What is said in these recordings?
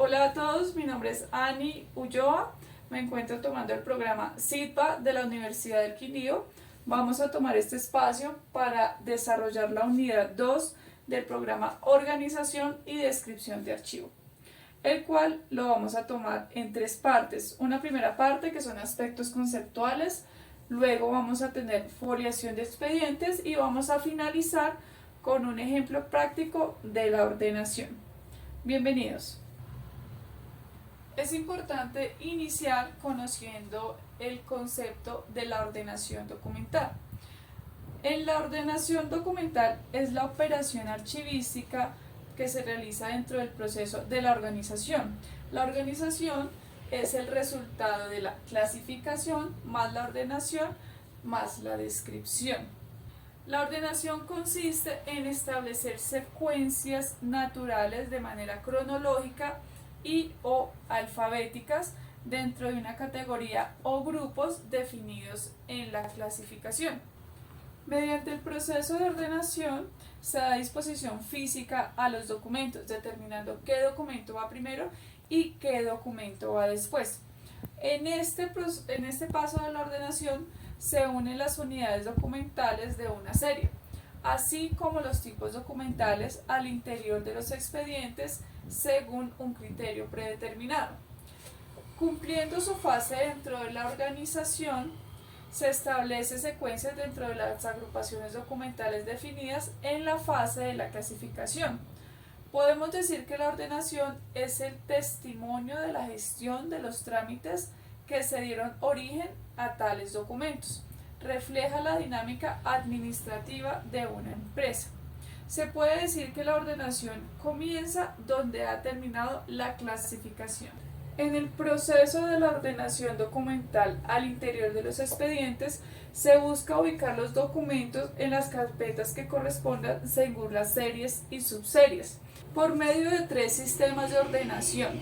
Hola a todos, mi nombre es Ani Ulloa, me encuentro tomando el programa SITBA de la Universidad del Quindío. Vamos a tomar este espacio para desarrollar la unidad 2 del programa Organización y Descripción de Archivo, el cual lo vamos a tomar en tres partes. Una primera parte que son aspectos conceptuales, luego vamos a tener foliación de expedientes y vamos a finalizar con un ejemplo práctico de la ordenación. Bienvenidos. Es importante iniciar conociendo el concepto de la ordenación documental. En la ordenación documental es la operación archivística que se realiza dentro del proceso de la organización. La organización es el resultado de la clasificación más la ordenación más la descripción. La ordenación consiste en establecer secuencias naturales de manera cronológica y o alfabéticas dentro de una categoría o grupos definidos en la clasificación. Mediante el proceso de ordenación se da disposición física a los documentos, determinando qué documento va primero y qué documento va después. En este paso de la ordenación se unen las unidades documentales de una serie, así como los tipos documentales al interior de los expedientes según un criterio predeterminado. Cumpliendo su fase dentro de la organización, se establece secuencias dentro de las agrupaciones documentales definidas en la fase de la clasificación. Podemos decir que la ordenación es el testimonio de la gestión de los trámites que se dieron origen a tales documentos. Refleja la dinámica administrativa de una empresa. Se puede decir que la ordenación comienza donde ha terminado la clasificación. En el proceso de la ordenación documental al interior de los expedientes, se busca ubicar los documentos en las carpetas que correspondan según las series y subseries. Por medio de tres sistemas de ordenación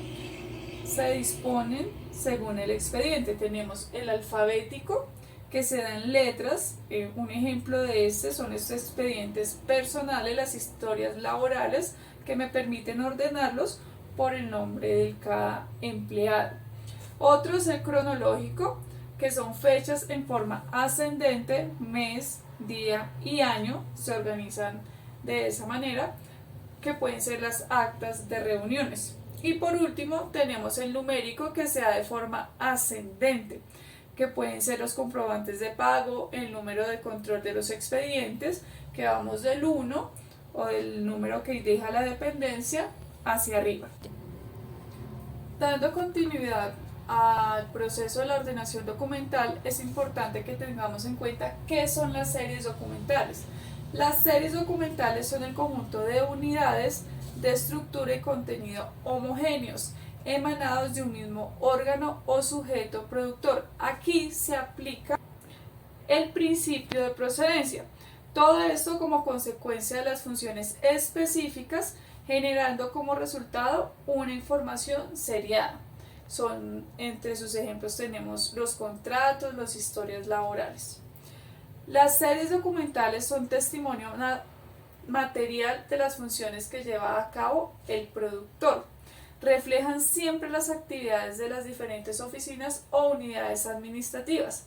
se disponen según el expediente. Tenemos el alfabético, que se da en letras. Un ejemplo de este son estos expedientes personales, las historias laborales, que me permiten ordenarlos por el nombre de cada empleado. Otro es el cronológico, que son fechas en forma ascendente, mes, día y año, se organizan de esa manera, que pueden ser las actas de reuniones. Y por último tenemos el numérico, que se da de forma ascendente, que pueden ser los comprobantes de pago, el número de control de los expedientes, que vamos del 1 o del número que deja la dependencia hacia arriba. Dando continuidad al proceso de la ordenación documental, es importante que tengamos en cuenta qué son las series documentales. Las series documentales son el conjunto de unidades de estructura y contenido homogéneos, emanados de un mismo órgano o sujeto productor. Aquí se aplica el principio de procedencia. Todo esto como consecuencia de las funciones específicas, generando como resultado una información seriada. Entre sus ejemplos tenemos los contratos, las historias laborales. Las series documentales son testimonio material de las funciones que lleva a cabo el productor. Reflejan siempre las actividades de las diferentes oficinas o unidades administrativas.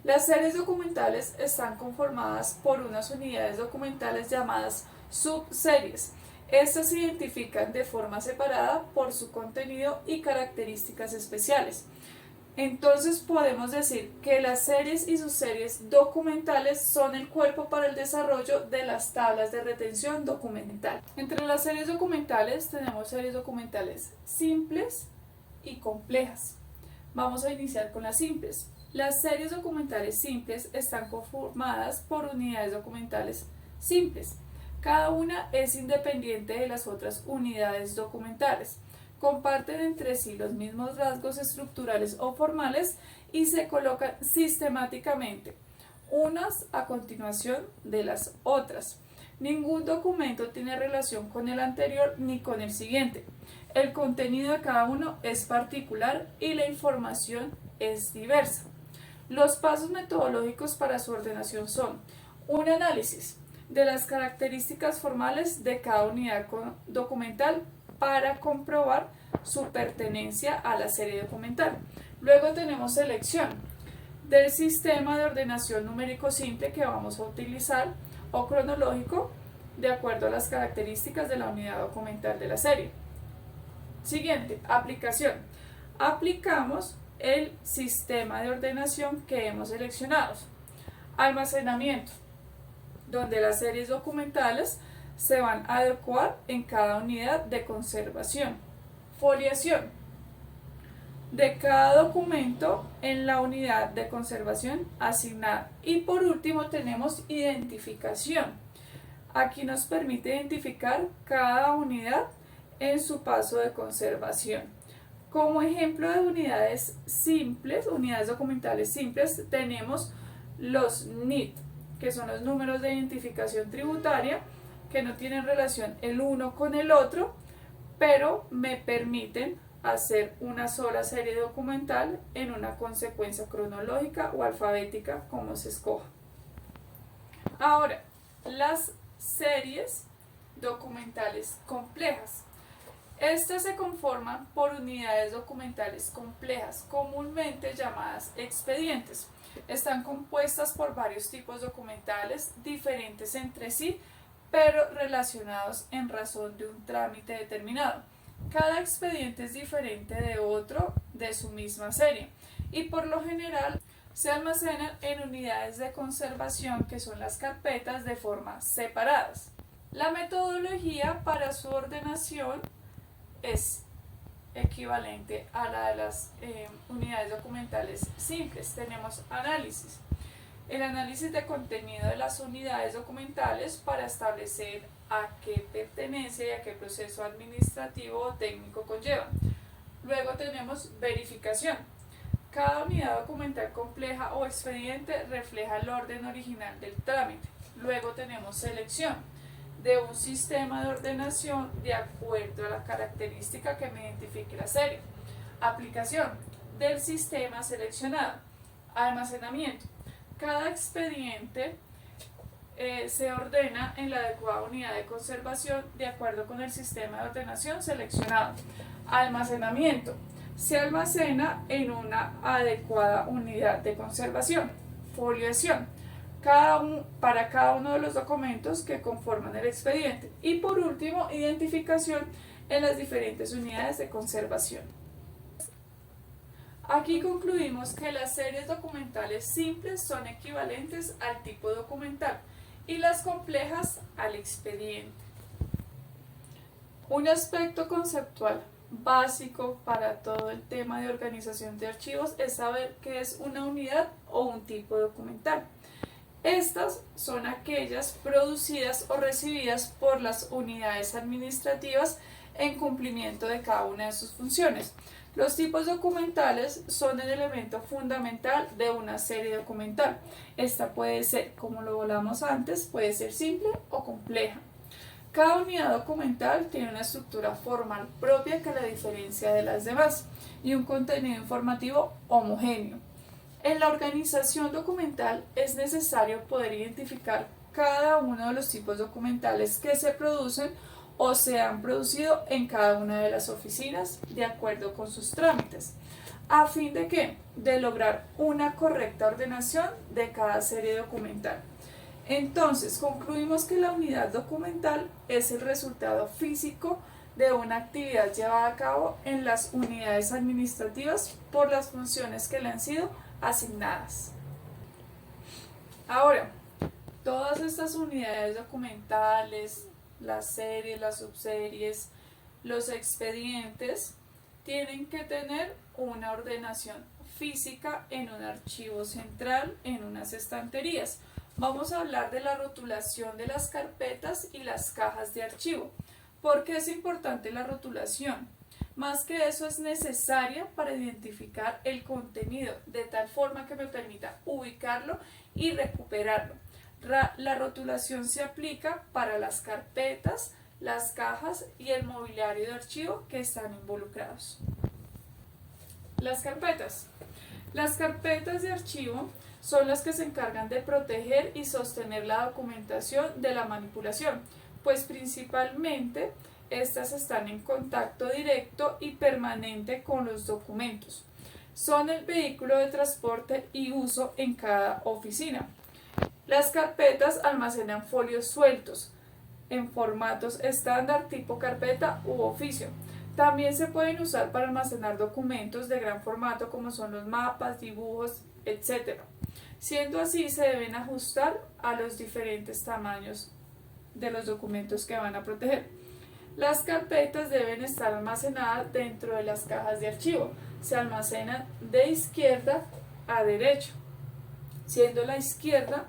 Las series documentales están conformadas por unas unidades documentales llamadas subseries. Estas se identifican de forma separada por su contenido y características especiales. Entonces podemos decir que las series y subseries documentales son el cuerpo para el desarrollo de las tablas de retención documental. Entre las series documentales tenemos series documentales simples y complejas. Vamos a iniciar con las simples. Las series documentales simples están conformadas por unidades documentales simples. Cada una es independiente de las otras unidades documentales. Comparten entre sí los mismos rasgos estructurales o formales y se colocan sistemáticamente, unas a continuación de las otras. Ningún documento tiene relación con el anterior ni con el siguiente. El contenido de cada uno es particular y la información es diversa. Los pasos metodológicos para su ordenación son un análisis de las características formales de cada unidad documental para comprobar su pertenencia a la serie documental. Luego tenemos selección del sistema de ordenación numérico simple que vamos a utilizar o cronológico de acuerdo a las características de la unidad documental de la serie. Siguiente, aplicación. Aplicamos el sistema de ordenación que hemos seleccionado. Almacenamiento, donde las series documentales se van a adecuar en cada unidad de conservación. Foliación, de cada documento en la unidad de conservación asignada. Y por último tenemos identificación. Aquí nos permite identificar cada unidad en su paso de conservación. Como ejemplo de unidades simples, unidades documentales simples, tenemos los NIT, que son los números de identificación tributaria, que no tienen relación el uno con el otro, pero me permiten hacer una sola serie documental en una consecuencia cronológica o alfabética, como se escoja. Ahora, las series documentales complejas. Estas se conforman por unidades documentales complejas, comúnmente llamadas expedientes. Están compuestas por varios tipos documentales diferentes entre sí, pero relacionados en razón de un trámite determinado. Cada expediente es diferente de otro de su misma serie y por lo general se almacenan en unidades de conservación que son las carpetas de forma separadas. La metodología para su ordenación es equivalente a la de las unidades documentales simples. Tenemos análisis. El análisis de contenido de las unidades documentales para establecer a qué pertenece y a qué proceso administrativo o técnico conlleva. Luego tenemos verificación. Cada unidad documental compleja o expediente refleja el orden original del trámite. Luego tenemos selección de un sistema de ordenación de acuerdo a la característica que me identifique la serie. Aplicación del sistema seleccionado. Almacenamiento. Cada expediente se ordena en la adecuada unidad de conservación de acuerdo con el sistema de ordenación seleccionado. Almacenamiento. Se almacena en una adecuada unidad de conservación. Foliación. Para cada uno de los documentos que conforman el expediente. Y por último, identificación en las diferentes unidades de conservación. Aquí concluimos que las series documentales simples son equivalentes al tipo documental y las complejas al expediente. Un aspecto conceptual básico para todo el tema de organización de archivos es saber qué es una unidad o un tipo documental. Estas son aquellas producidas o recibidas por las unidades administrativas en cumplimiento de cada una de sus funciones. Los tipos documentales son el elemento fundamental de una serie documental. Esta puede ser, como lo hablamos antes, puede ser simple o compleja. Cada unidad documental tiene una estructura formal propia que la diferencia de las demás y un contenido informativo homogéneo. En la organización documental es necesario poder identificar cada uno de los tipos documentales que se producen o se han producido en cada una de las oficinas de acuerdo con sus trámites, a fin de ¿qué? De lograr una correcta ordenación de cada serie documental. Entonces, concluimos que la unidad documental es el resultado físico de una actividad llevada a cabo en las unidades administrativas por las funciones que le han sido asignadas. Ahora, todas estas unidades documentales, las series, las subseries, los expedientes, tienen que tener una ordenación física en un archivo central, en unas estanterías. Vamos a hablar de la rotulación de las carpetas y las cajas de archivo. ¿Por qué es importante la rotulación? Más que eso, es necesaria para identificar el contenido de tal forma que me permita ubicarlo y recuperarlo. La rotulación se aplica para las carpetas, las cajas y el mobiliario de archivo que están involucrados. Las carpetas. Las carpetas de archivo son las que se encargan de proteger y sostener la documentación de la manipulación, pues principalmente Estas están en contacto directo y permanente con los documentos. Son el vehículo de transporte y uso en cada oficina. Las carpetas almacenan folios sueltos en formatos estándar tipo carpeta u oficio. También se pueden usar para almacenar documentos de gran formato como son los mapas, dibujos, etc. Siendo así, se deben ajustar a los diferentes tamaños de los documentos que van a proteger. Las carpetas deben estar almacenadas dentro de las cajas de archivo. Se almacenan de izquierda a derecha, siendo la izquierda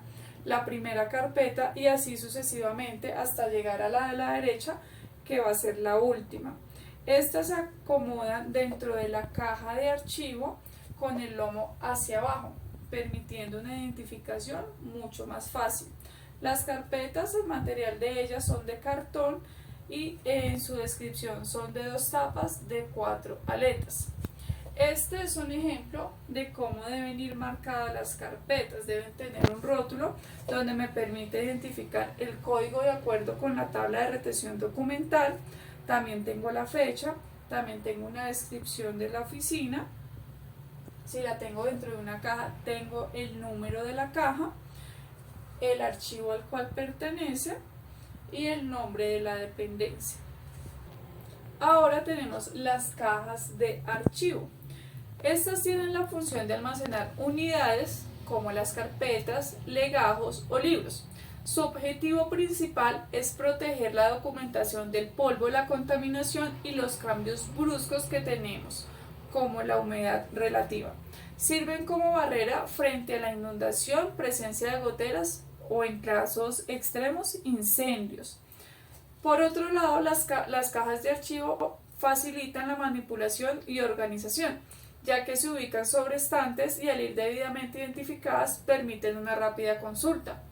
la primera carpeta y así sucesivamente hasta llegar a la de la derecha, que va a ser la última. Estas se acomodan dentro de la caja de archivo con el lomo hacia abajo, permitiendo una identificación mucho más fácil. Las carpetas, el material de ellas son de cartón y en su descripción son de 2 tapas de 4 aletas. Este es un ejemplo de cómo deben ir marcadas las carpetas. Deben tener un rótulo donde me permite identificar el código de acuerdo con la tabla de retención documental. También tengo la fecha, también tengo una descripción de la oficina. Si la tengo dentro de una caja, tengo el número de la caja, el archivo al cual pertenece y el nombre de la dependencia. Ahora tenemos las cajas de archivo. Estas tienen la función de almacenar unidades como las carpetas, legajos o libros. Su objetivo principal es proteger la documentación del polvo, la contaminación y los cambios bruscos que tenemos, como la humedad relativa. Sirven como barrera frente a la inundación, presencia de goteras o en casos extremos, incendios. Por otro lado, las cajas de archivo facilitan la manipulación y organización, ya que se ubican sobre estantes y al ir debidamente identificadas permiten una rápida consulta.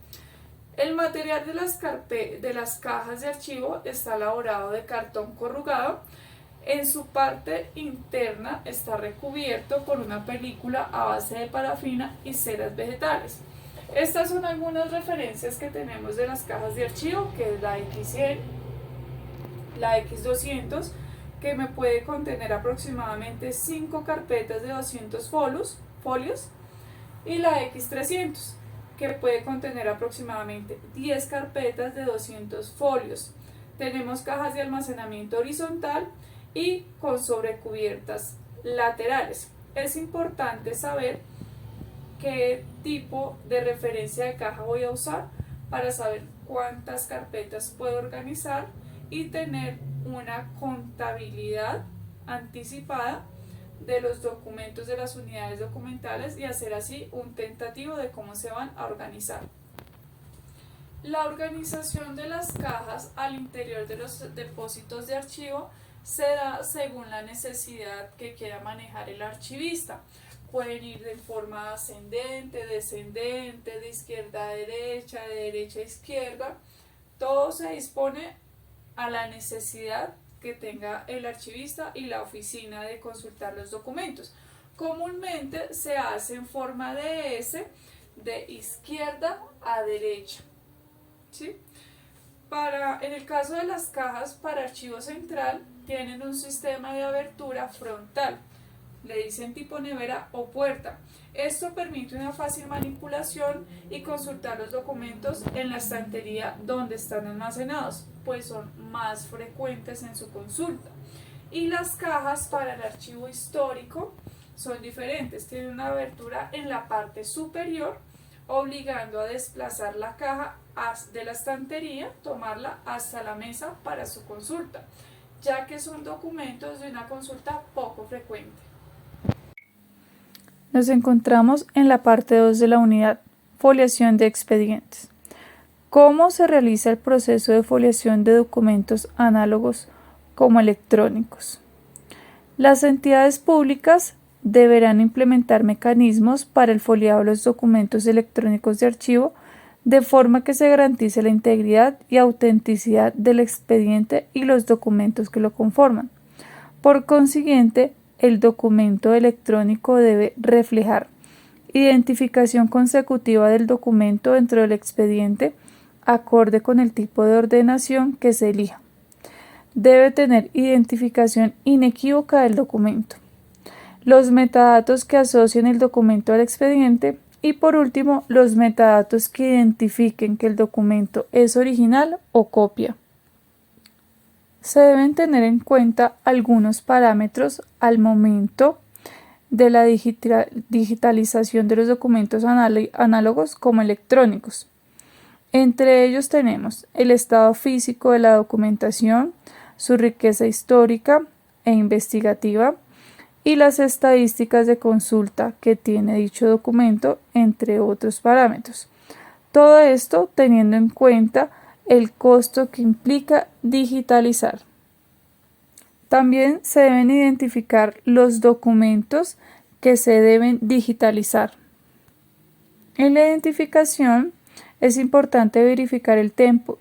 El material de las cajas de archivo está elaborado de cartón corrugado. En su parte interna está recubierto con una película a base de parafina y ceras vegetales. Estas son algunas referencias que tenemos de las cajas de archivo, que es la X100, la X200, que me puede contener aproximadamente 5 carpetas de 200 folios, y la X300, que puede contener aproximadamente 10 carpetas de 200 folios. Tenemos cajas de almacenamiento horizontal y con sobrecubiertas laterales. Es importante saber qué tipo de referencia de caja voy a usar para saber cuántas carpetas puedo organizar y tener una contabilidad anticipada de los documentos de las unidades documentales y hacer así un tentativo de cómo se van a organizar. La organización de las cajas al interior de los depósitos de archivo se da según la necesidad que quiera manejar el archivista. Pueden ir de forma ascendente, descendente, de izquierda a derecha, de derecha a izquierda. Todo se dispone a la necesidad que tenga el archivista y la oficina de consultar los documentos. Comúnmente se hace en forma de S, de izquierda a derecha, ¿sí? En el caso de las cajas para archivo central, tienen un sistema de abertura frontal, le dicen tipo nevera o puerta. Esto permite una fácil manipulación y consultar los documentos en la estantería donde están almacenados, pues son más frecuentes en su consulta. Y las cajas para el archivo histórico son diferentes, tienen una abertura en la parte superior, obligando a desplazar la caja de la estantería, tomarla hasta la mesa para su consulta, ya que son documentos de una consulta poco frecuente. Nos encontramos en la parte 2 de la unidad, foliación de expedientes. ¿Cómo se realiza el proceso de foliación de documentos análogos como electrónicos? Las entidades públicas deberán implementar mecanismos para el foliado de los documentos electrónicos de archivo de forma que se garantice la integridad y autenticidad del expediente y los documentos que lo conforman. Por consiguiente, el documento electrónico debe reflejar identificación consecutiva del documento dentro del expediente acorde con el tipo de ordenación que se elija. debe tener identificación inequívoca del documento, los metadatos que asocien el documento al expediente y por último los metadatos que identifiquen que el documento es original o copia. Se deben tener en cuenta algunos parámetros al momento de la digitalización de los documentos análogos como electrónicos. Entre ellos tenemos el estado físico de la documentación, su riqueza histórica e investigativa y las estadísticas de consulta que tiene dicho documento, entre otros parámetros. Todo esto teniendo en cuenta el costo que implica digitalizar. También se deben identificar los documentos que se deben digitalizar. En la identificación es importante verificar el tiempo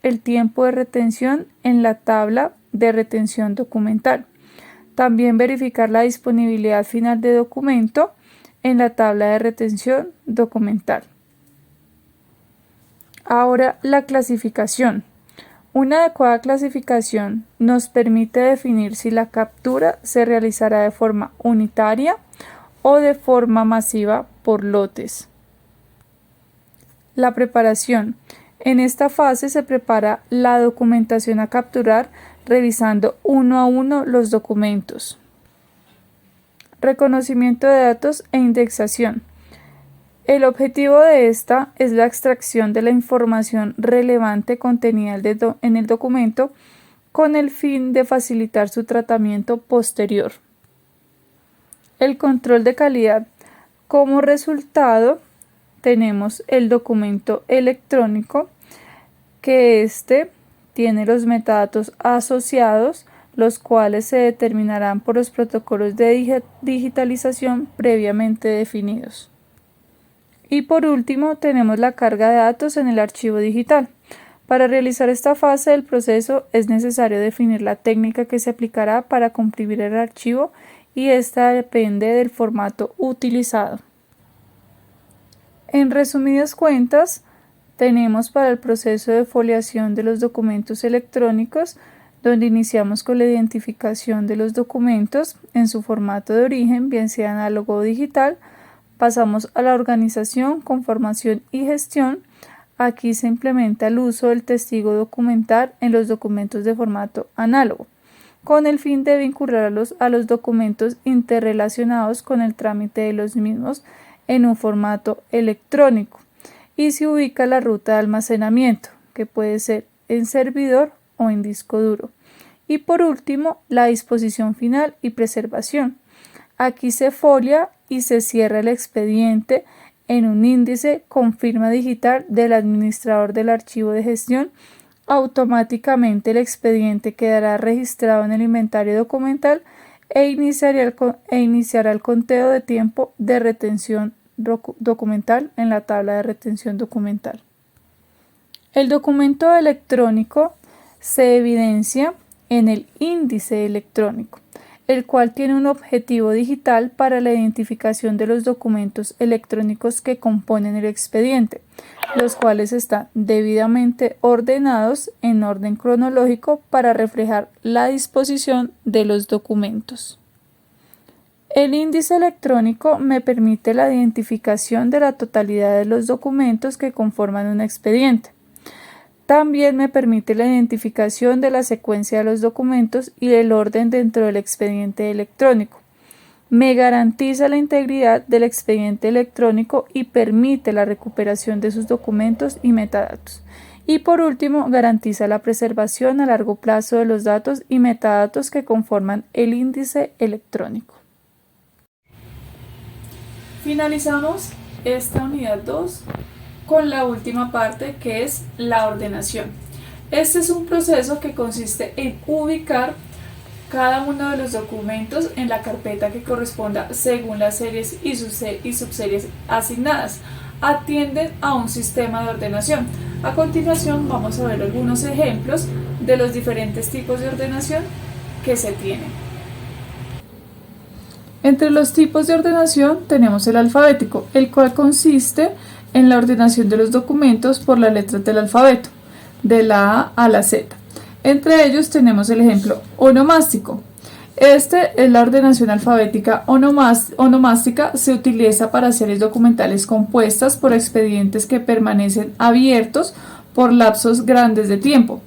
de retención en la tabla de retención documental. También verificar la disponibilidad final de documento en la tabla de retención documental. Ahora, la clasificación. Una adecuada clasificación nos permite definir si la captura se realizará de forma unitaria o de forma masiva por lotes. La preparación. En esta fase se prepara la documentación a capturar revisando uno a uno los documentos. Reconocimiento de datos e indexación. El objetivo de esta es la extracción de la información relevante contenida en el documento con el fin de facilitar su tratamiento posterior. El control de calidad. Como resultado, tenemos el documento electrónico, que tiene los metadatos asociados, los cuales se determinarán por los protocolos de digitalización previamente definidos. Y por último, tenemos la carga de datos en el archivo digital. Para realizar esta fase del proceso es necesario definir la técnica que se aplicará para comprimir el archivo y esta depende del formato utilizado. En resumidas cuentas, tenemos para el proceso de foliación de los documentos electrónicos, donde iniciamos con la identificación de los documentos en su formato de origen, bien sea análogo o digital. Pasamos a la organización, conformación y gestión. Aquí se implementa el uso del testigo documental en los documentos de formato análogo, con el fin de vincularlos a los documentos interrelacionados con el trámite de los mismos en un formato electrónico. Y se ubica la ruta de almacenamiento, que puede ser en servidor o en disco duro. Y por último, la disposición final y preservación. Aquí se folia y se cierra el expediente en un índice con firma digital del administrador del archivo de gestión. Automáticamente el expediente quedará registrado en el inventario documental e iniciará el conteo de tiempo de retención documental en la tabla de retención documental. El documento electrónico se evidencia en el índice electrónico, el cual tiene un objetivo digital para la identificación de los documentos electrónicos que componen el expediente, los cuales están debidamente ordenados en orden cronológico para reflejar la disposición de los documentos. El índice electrónico me permite la identificación de la totalidad de los documentos que conforman un expediente. También me permite la identificación de la secuencia de los documentos y del orden dentro del expediente electrónico. Me garantiza la integridad del expediente electrónico y permite la recuperación de sus documentos y metadatos. Y por último, garantiza la preservación a largo plazo de los datos y metadatos que conforman el índice electrónico. Finalizamos esta unidad 2 con la última parte, que es la ordenación. Este es un proceso que consiste en ubicar cada uno de los documentos en la carpeta que corresponda según las series y subseries asignadas. Atienden a un sistema de ordenación. A continuación vamos a ver algunos ejemplos de los diferentes tipos de ordenación que se tienen. Entre los tipos de ordenación tenemos el alfabético, el cual consiste en la ordenación de los documentos por las letras del alfabeto, de la A a la Z. Entre ellos tenemos el ejemplo onomástico. Este es la ordenación alfabética onomástica, se utiliza para series documentales compuestas por expedientes que permanecen abiertos por lapsos grandes de tiempo.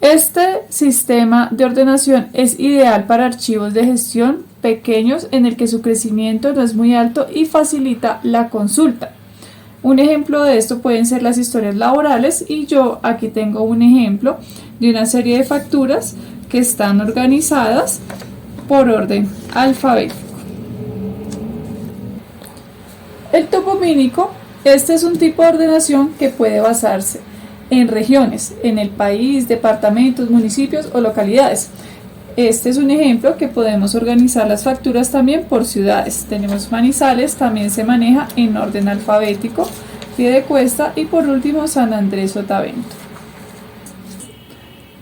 Este sistema de ordenación es ideal para archivos de gestión pequeños en el que su crecimiento no es muy alto y facilita la consulta. Un ejemplo de esto pueden ser las historias laborales, y yo aquí tengo un ejemplo de una serie de facturas que están organizadas por orden alfabético. El topomínico, este es un tipo de ordenación que puede basarse en regiones, en el país, departamentos, municipios o localidades. Este es un ejemplo que podemos organizar las facturas también por ciudades. Tenemos Manizales, también se maneja en orden alfabético, Piedecuesta y por último San Andrés Sotavento.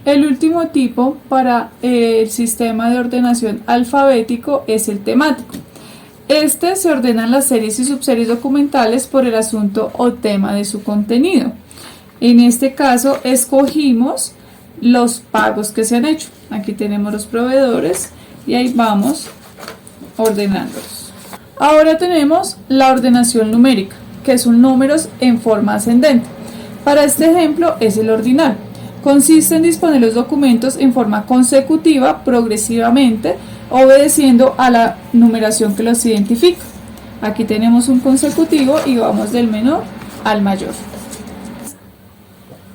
El último tipo para el sistema de ordenación alfabético es el temático. Este se ordenan las series y subseries documentales por el asunto o tema de su contenido. En este caso escogimos los pagos que se han hecho. Aquí tenemos los proveedores y ahí vamos ordenándolos. Ahora tenemos la ordenación numérica, que son números en forma ascendente. Para este ejemplo es el ordinal. Consiste en disponer los documentos en forma consecutiva, progresivamente, obedeciendo a la numeración que los identifica. Aquí tenemos un consecutivo y vamos del menor al mayor.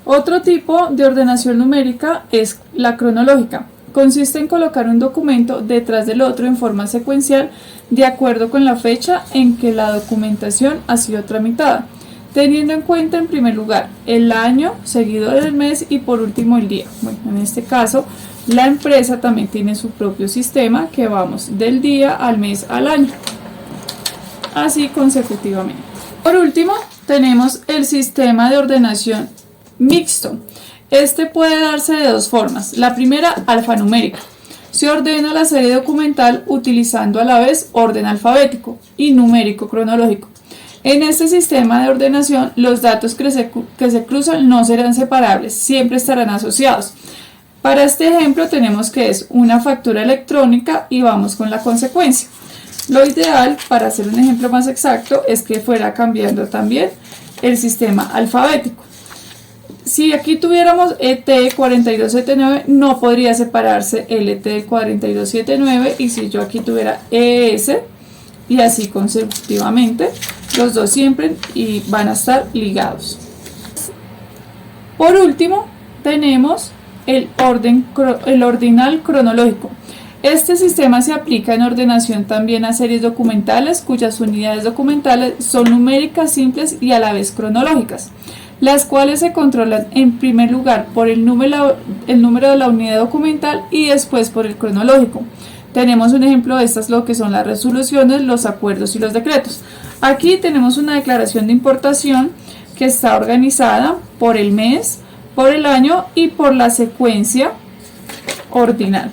Otro tipo de ordenación numérica es la cronológica. Consiste en colocar un documento detrás del otro en forma secuencial de acuerdo con la fecha en que la documentación ha sido tramitada, teniendo en cuenta en primer lugar el año, seguido del mes y por último el día. Bueno, en este caso la empresa también tiene su propio sistema que vamos del día al mes al año, así consecutivamente. Por último tenemos el sistema de ordenación mixto. Este puede darse de dos formas. La primera, alfanumérica. Se ordena la serie documental utilizando a la vez orden alfabético y numérico cronológico. En este sistema de ordenación, los datos que se cruzan no serán separables, siempre estarán asociados. Para este ejemplo tenemos que es una factura electrónica y vamos con la consecuencia. Lo ideal, para hacer un ejemplo más exacto, es que fuera cambiando también el sistema alfabético. Si aquí tuviéramos ET 4279, no podría separarse el ET 4279, y si yo aquí tuviera ES, y así consecutivamente, los dos siempre y van a estar ligados. Por último, tenemos el ordinal cronológico. Este sistema se aplica en ordenación también a series documentales cuyas unidades documentales son numéricas simples y a la vez cronológicas, las cuales se controlan en primer lugar por el número de la unidad documental y después por el cronológico. Tenemos un ejemplo de estas, lo que son las resoluciones, los acuerdos y los decretos. Aquí tenemos una declaración de importación que está organizada por el mes, por el año y por la secuencia ordinal.